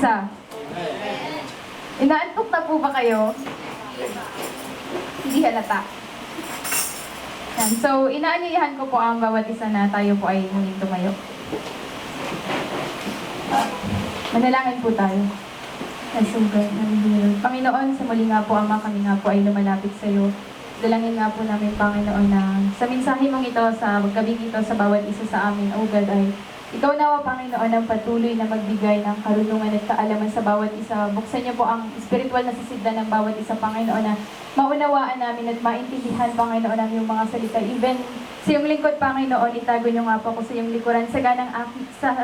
isa. Inaantok na po ba kayo? Hindi halata. Yan. So, inaanyayahan ko po ang bawat isa na tayo po ay muling tumayo. Manalangin po tayo. Nasugay, naliliro. Panginoon, sa muli nga po, Ama, kami nga po ay lumalapit sa iyo. Dalangin nga po namin, Panginoon, na sa mensahe mong ito, sa gabing ito, sa bawat isa sa amin, O God, ay ikaw nawa, Panginoon, ang patuloy na magbigay ng karunungan at kaalaman sa bawat isa. Buksan niyo po ang spiritual na sisidlan ng bawat isa, Panginoon, na maunawaan namin at maintindihan, Panginoon, ang iyong mga salita. Even sa iyong lingkod, Panginoon, itago niyo nga po ako sa iyong likuran. Sa ganang sa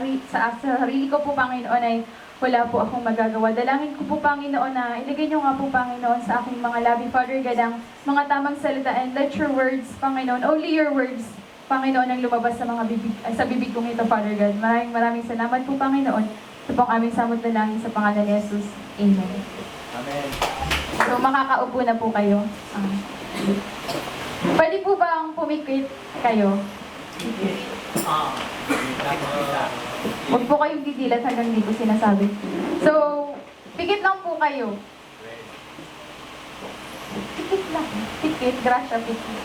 sarili ko po, Panginoon, ay wala po akong magagawa. Dalangin ko po, Panginoon, na ilagay niyo nga po, Panginoon, sa aking mga labi, Father God, ang mga tamang salita, and let your words, Panginoon, only your words, Panginoon, ang lumabas sa mga sa bibig kong ito, Father God. Maraming salamat po, Panginoon. Ito pong aming samot na langin sa pangalan ni Jesus. Amen. Amen. So, makakaupo na po kayo. Pwede po bang pumikit kayo? Huwag po kayong didilat hanggang dito sinasabi. So, pikit lang po kayo. Pikit lang. Pikit. Grasya, pikit.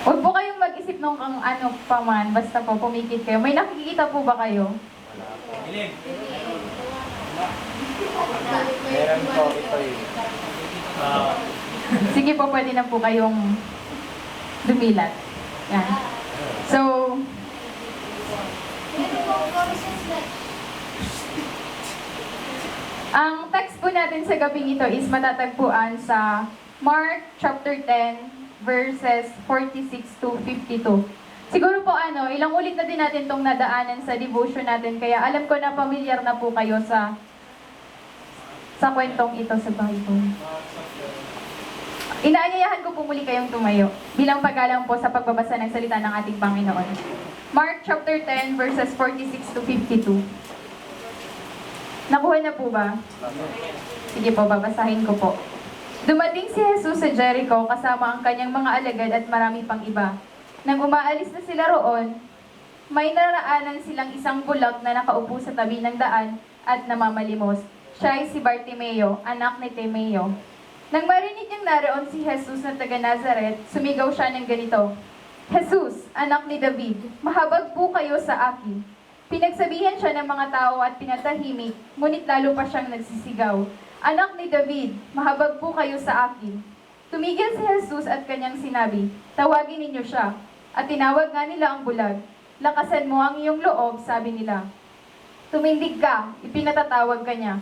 Huwag po kayong mag-isip nung kang ano pa man. Basta po, pumikit kayo. May nakikita po ba kayo? Ilim. Meron po, ito yun. Sige po, pwede na po kayong dumilat. Yan. So, ang text po natin sa gabing ito is matatagpuan sa Mark chapter 10 verses 46 to 52. Siguro po ilang ulit na din natin itong nadaanan sa devotion natin, kaya alam ko na pamilyar na po kayo sa kwentong ito sa Bible. Inaanyayahan ko po muli kayong tumayo bilang paggalang po sa pagbabasa ng salita ng ating Panginoon. Mark chapter 10 verses 46 to 52. Nakuha na po ba? Sige po, babasahin ko po. Dumating si Jesus sa Jericho kasama ang kanyang mga alagad at marami pang iba. Nang umaalis na sila roon, may naraanan silang isang bulag na nakaupo sa tabi ng daan at namamalimos. Siya ay si Bartimeo, anak ni Timeo. Nang marinig niyang naroon si Jesus na taga Nazaret, sumigaw siya ng ganito, Jesus, anak ni David, mahabag po kayo sa akin. Pinagsabihan siya ng mga tao at pinatahimik, ngunit lalo pa siyang nagsisigaw, Anak ni David, mahabag po kayo sa akin. Tumigil si Jesus at kanyang sinabi, tawagin ninyo siya. At tinawag nga nila ang bulag. Lakasan mo ang iyong loob, sabi nila. Tumindig ka, ipinatatawag ka niya.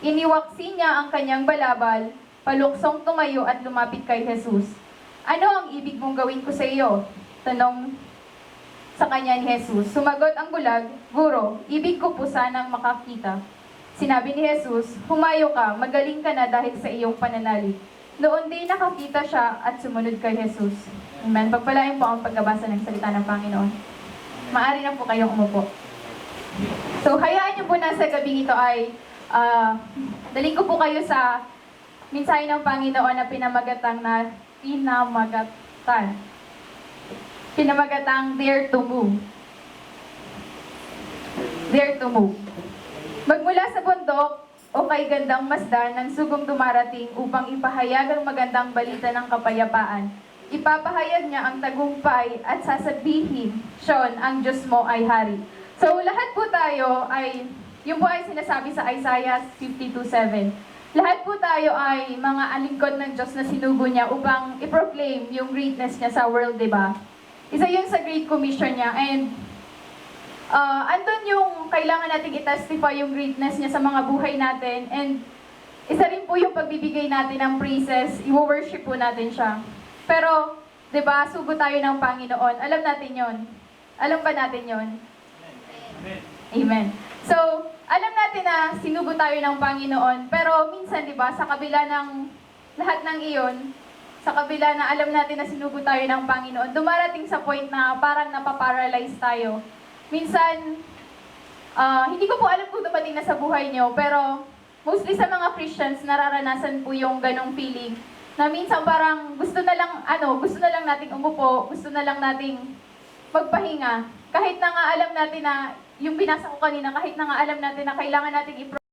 Iniwaksi niya ang kanyang balabal, paluksong tumayo at lumapit kay Jesus. Ano ang ibig mong gawin ko sa iyo? Tanong sa kanya ni Jesus. Sumagot ang bulag, Guro, ibig ko po sanang makakita. Sinabi ni Jesus, humayo ka, magaling ka na dahil sa iyong pananalig. Noon din nakakita siya at sumunod kay Jesus. Amen. Pagpalain po ang pagbabasa ng salita ng Panginoon. Maaari na po kayong umupo. So, hayaan niyo po na sa gabing ito ay daling ko po kayo sa mensahe ng Panginoon na pinamagatang Dare to Move. Dare to Move. Magmula sa bundok o kay gandang masdan ng sugong dumarating upang ipahayag ang magandang balita ng kapayapaan. Ipapahayag niya ang tagumpay at sasabihin, Siyon, ang Diyos mo ay hari. So lahat po tayo ay, yung po ay sinasabi sa Isaiah 52:7. Lahat po tayo ay mga alingkod ng Diyos na sinugo niya upang i-proclaim yung greatness niya sa world, diba? Isa yun sa Great Commission niya, and andun yung kailangan nating i-testify yung greatness niya sa mga buhay natin, and isa rin po yung pagbibigay natin ng praises, i-worship po natin siya. Pero, diba, sugo tayo ng Panginoon. Alam natin yon. Alam ba natin yon? Amen. Amen. So, alam natin na sinugo tayo ng Panginoon, pero minsan, diba, sa kabila ng lahat ng iyon, sa kabila na alam natin na sinugo tayo ng Panginoon, dumarating sa point na parang napaparalyze tayo. Minsan, hindi ko po alam kung dumating na sa buhay nyo, pero mostly sa mga Christians, nararanasan po yung ganong feeling na minsan parang gusto na lang nating umupo, gusto na lang nating magpahinga. Kahit na nga alam natin na yung binasa ko kanina, kahit na nga alam natin na kailangan natin